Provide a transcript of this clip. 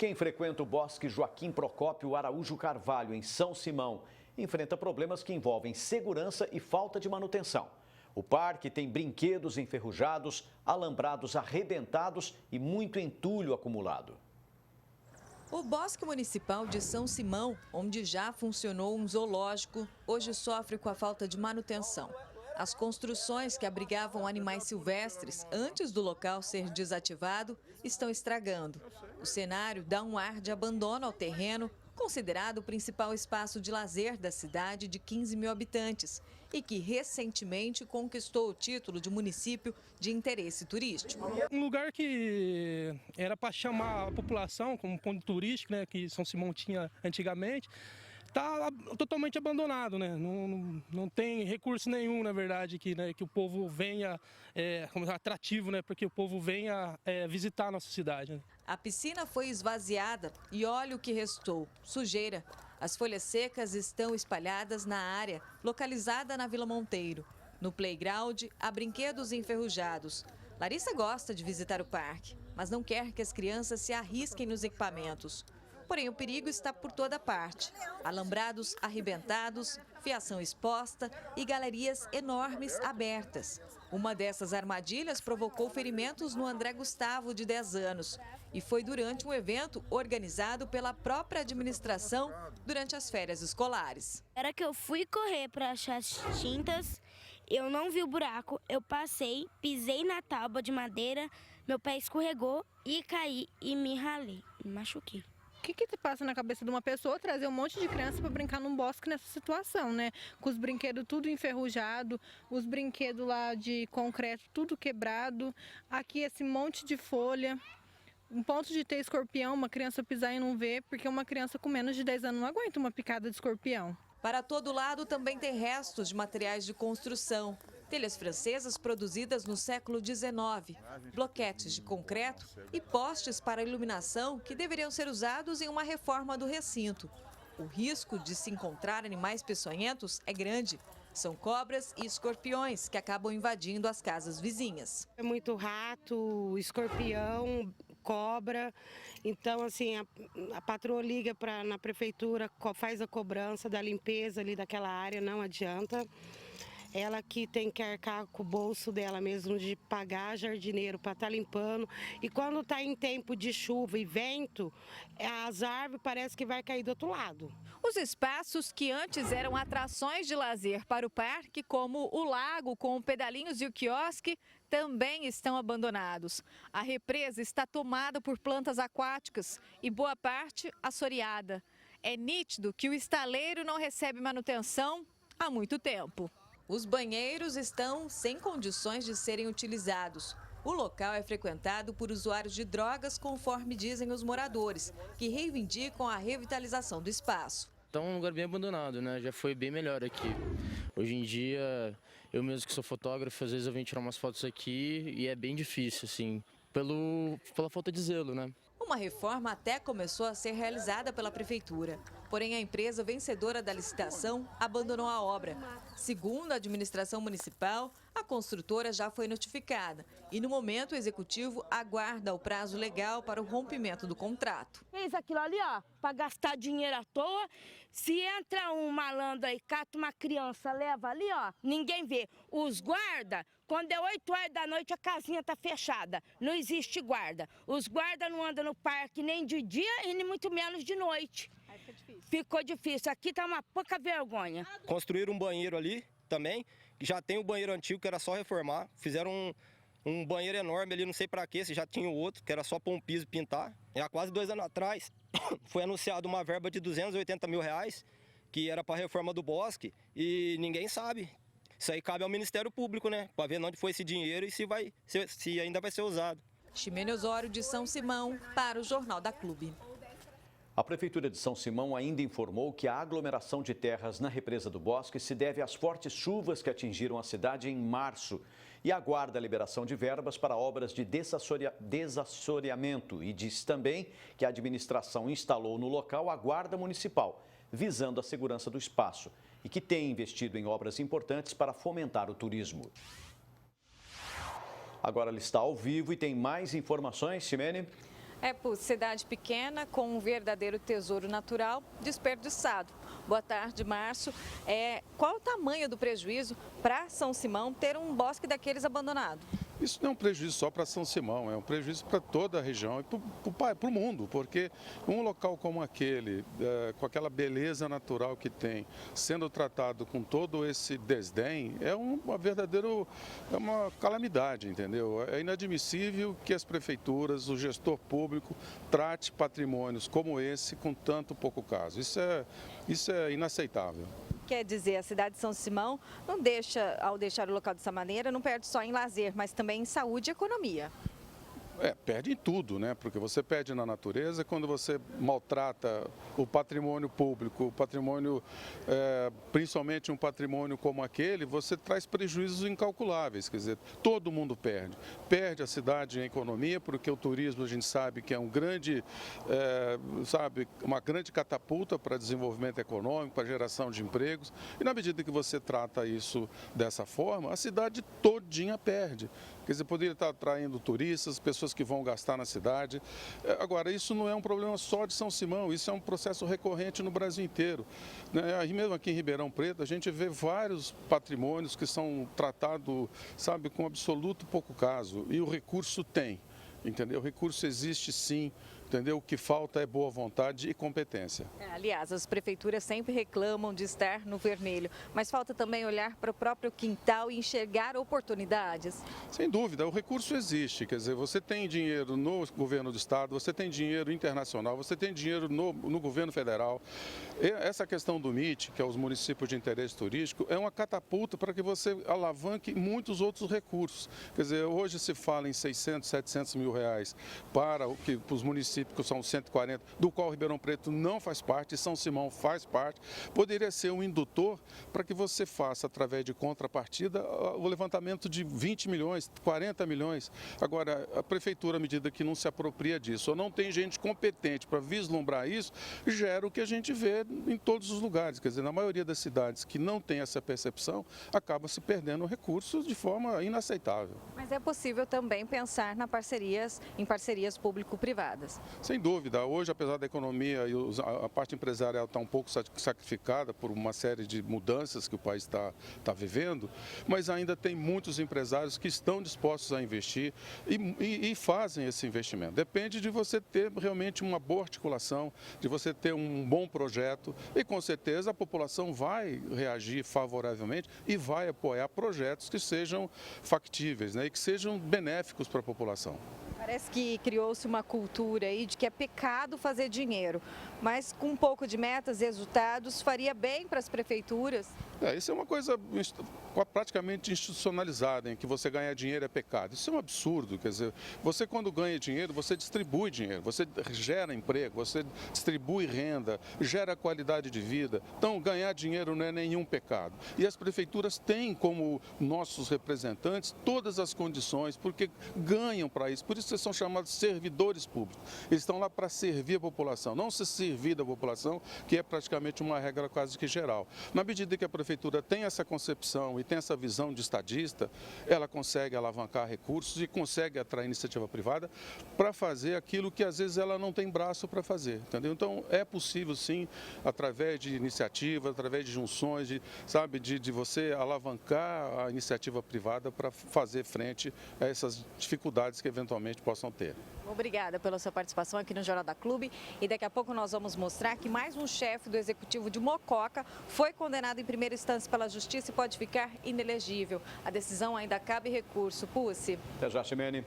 Quem frequenta o Bosque Joaquim Procópio Araújo Carvalho, em São Simão, enfrenta problemas que envolvem segurança e falta de manutenção. O parque tem brinquedos enferrujados, alambrados arrebentados e muito entulho acumulado. O Bosque Municipal de São Simão, onde já funcionou um zoológico, hoje sofre com a falta de manutenção. As construções que abrigavam animais silvestres antes do local ser desativado estão estragando. O cenário dá um ar de abandono ao terreno, considerado o principal espaço de lazer da cidade de 15 mil habitantes e que recentemente conquistou o título de município de interesse turístico. Um lugar que era para chamar a população como ponto turístico, né, que São Simão tinha antigamente, está totalmente abandonado, né? Não tem recurso nenhum, na verdade, que o povo venha, como atrativo, né? Porque o povo venha visitar a nossa cidade. Né? A piscina foi esvaziada e olha o que restou, sujeira. As folhas secas estão espalhadas na área, localizada na Vila Monteiro. No playground, há brinquedos enferrujados. Larissa gosta de visitar o parque, mas não quer que as crianças se arrisquem nos equipamentos. Porém, o perigo está por toda parte. Alambrados arrebentados, fiação exposta e galerias enormes abertas. Uma dessas armadilhas provocou ferimentos no André Gustavo, de 10 anos. E foi durante um evento organizado pela própria administração durante as férias escolares. Era que eu fui correr para achar as tintas, eu não vi o buraco, eu passei, pisei na tábua de madeira, meu pé escorregou e caí e me ralei, me machuquei. O que passa na cabeça de uma pessoa trazer um monte de criança para brincar num bosque nessa situação, né? Com os brinquedos tudo enferrujado, os brinquedos lá de concreto tudo quebrado, aqui esse monte de folha, um ponto de ter escorpião, uma criança pisar e não ver, porque uma criança com menos de 10 anos não aguenta uma picada de escorpião. Para todo lado também tem restos de materiais de construção. Telhas francesas produzidas no século XIX, bloquetes de concreto e postes para iluminação que deveriam ser usados em uma reforma do recinto. O risco de se encontrar animais peçonhentos é grande. São cobras e escorpiões que acabam invadindo as casas vizinhas. É muito rato, escorpião, cobra. Então, assim, a patroa liga na prefeitura, faz a cobrança da limpeza ali daquela área, não adianta. Ela que tem que arcar com o bolso dela mesmo de pagar jardineiro para estar limpando. E quando está em tempo de chuva e vento, as árvores parecem que vai cair do outro lado. Os espaços que antes eram atrações de lazer para o parque, como o lago com pedalinhos e o quiosque, também estão abandonados. A represa está tomada por plantas aquáticas e boa parte assoreada. É nítido que o estaleiro não recebe manutenção há muito tempo. Os banheiros estão sem condições de serem utilizados. O local é frequentado por usuários de drogas, conforme dizem os moradores, que reivindicam a revitalização do espaço. Está um lugar bem abandonado, né? Já foi bem melhor aqui. Hoje em dia, eu mesmo que sou fotógrafo, às vezes eu venho tirar umas fotos aqui e é bem difícil, assim, pela falta de zelo, né? Uma reforma até começou a ser realizada pela prefeitura. Porém, a empresa vencedora da licitação abandonou a obra. Segundo a administração municipal, a construtora já foi notificada e, no momento, o executivo aguarda o prazo legal para o rompimento do contrato. Fez aquilo ali, ó, para gastar dinheiro à toa. Se entra um malandro aí, cata uma criança, leva ali, ó, ninguém vê. Os guarda, quando é 8 horas da noite, a casinha tá fechada. Não existe guarda. Os guardas não andam no parque nem de dia e nem muito menos de noite. Aí fica difícil. Ficou difícil. Aqui tá uma pouca vergonha. Construíram um banheiro ali também, que já tem o banheiro antigo, que era só reformar. Fizeram um banheiro enorme ali, não sei pra quê, se já tinha o outro, que era só pôr um piso e pintar. E há quase 2 anos atrás, foi anunciado uma verba de R$280 mil, que era para a reforma do bosque, e ninguém sabe. Isso aí cabe ao Ministério Público, né? Para ver onde foi esse dinheiro e se ainda vai ser usado. Ximene Osório, de São Simão, para o Jornal da Clube. A Prefeitura de São Simão ainda informou que a aglomeração de terras na represa do Bosque se deve às fortes chuvas que atingiram a cidade em março e aguarda a liberação de verbas para obras de desassoreamento e diz também que a administração instalou no local a Guarda Municipal, visando a segurança do espaço e que tem investido em obras importantes para fomentar o turismo. Agora ela está ao vivo e tem mais informações, Ximene? Por cidade pequena com um verdadeiro tesouro natural desperdiçado. Boa tarde, Márcio. Qual o tamanho do prejuízo para São Simão ter um bosque daqueles abandonado? Isso não é um prejuízo só para São Simão, é um prejuízo para toda a região e para o mundo, porque um local como aquele, com aquela beleza natural que tem, sendo tratado com todo esse desdém, é uma calamidade, entendeu? É inadmissível que as prefeituras, o gestor público, trate patrimônios como esse com tanto pouco caso. Isso é inaceitável. Quer dizer, a cidade de São Simão ao deixar o local dessa maneira, não perde só em lazer, mas também em saúde e economia. Perde em tudo, né? Porque você perde na natureza quando você maltrata o patrimônio público, o patrimônio, principalmente um patrimônio como aquele, você traz prejuízos incalculáveis, quer dizer, todo mundo perde. Perde a cidade em economia, porque o turismo a gente sabe que é uma grande catapulta para desenvolvimento econômico, para geração de empregos, e na medida que você trata isso dessa forma, a cidade todinha perde. Quer dizer, poderia estar atraindo turistas, pessoas que vão gastar na cidade. Agora, isso não é um problema só de São Simão, isso é um processo recorrente no Brasil inteiro. Mesmo aqui em Ribeirão Preto, a gente vê vários patrimônios que são tratados, com absoluto pouco caso. E o recurso tem, entendeu? O recurso existe sim. Entendeu? O que falta é boa vontade e competência. Aliás, as prefeituras sempre reclamam de estar no vermelho, mas falta também olhar para o próprio quintal e enxergar oportunidades. Sem dúvida, o recurso existe, quer dizer, você tem dinheiro no governo do estado, você tem dinheiro internacional, você tem dinheiro no governo federal. Essa questão do MIT, que é os municípios de interesse turístico, é uma catapulta para que você alavanque muitos outros recursos. Quer dizer, hoje se fala em 600, 700 mil reais para os municípios, que são 140, do qual Ribeirão Preto não faz parte, São Simão faz parte, poderia ser um indutor para que você faça, através de contrapartida, o levantamento de 20 milhões, 40 milhões. Agora, a prefeitura, à medida que não se apropria disso, ou não tem gente competente para vislumbrar isso, gera o que a gente vê em todos os lugares. Quer dizer, na maioria das cidades que não tem essa percepção, acaba se perdendo recursos de forma inaceitável. Mas é possível também pensar em parcerias público-privadas. Sem dúvida. Hoje, apesar da economia e a parte empresarial estar um pouco sacrificada por uma série de mudanças que o país está vivendo, mas ainda tem muitos empresários que estão dispostos a investir e fazem esse investimento. Depende de você ter realmente uma boa articulação, de você ter um bom projeto e, com certeza, a população vai reagir favoravelmente e vai apoiar projetos que sejam factíveis, né, e que sejam benéficos para a população. Parece que criou-se uma cultura aí de que é pecado fazer dinheiro, mas com um pouco de metas e resultados faria bem para as prefeituras. Isso é uma coisa praticamente institucionalizada, em que você ganhar dinheiro é pecado. Isso é um absurdo, quer dizer, você quando ganha dinheiro, você distribui dinheiro, você gera emprego, você distribui renda, gera qualidade de vida. Então, ganhar dinheiro não é nenhum pecado. E as prefeituras têm como nossos representantes todas as condições, porque ganham para isso. Por isso eles são chamados servidores públicos. Eles estão lá para servir a população, não se servir da população, que é praticamente uma regra quase que geral. Na medida que a prefeitura tem essa concepção e tem essa visão de estadista, ela consegue alavancar recursos e consegue atrair iniciativa privada para fazer aquilo que às vezes ela não tem braço para fazer, entendeu? Então é possível sim, através de iniciativas, através de junções, de você alavancar a iniciativa privada para fazer frente a essas dificuldades que eventualmente possam ter. Obrigada pela sua participação aqui no Jornal da Clube e daqui a pouco nós vamos mostrar que mais um chefe do Executivo de Mococa foi condenado em primeira instância pela Justiça e pode ficar inelegível. A decisão ainda cabe recurso. Pucci. Até já, Ximene.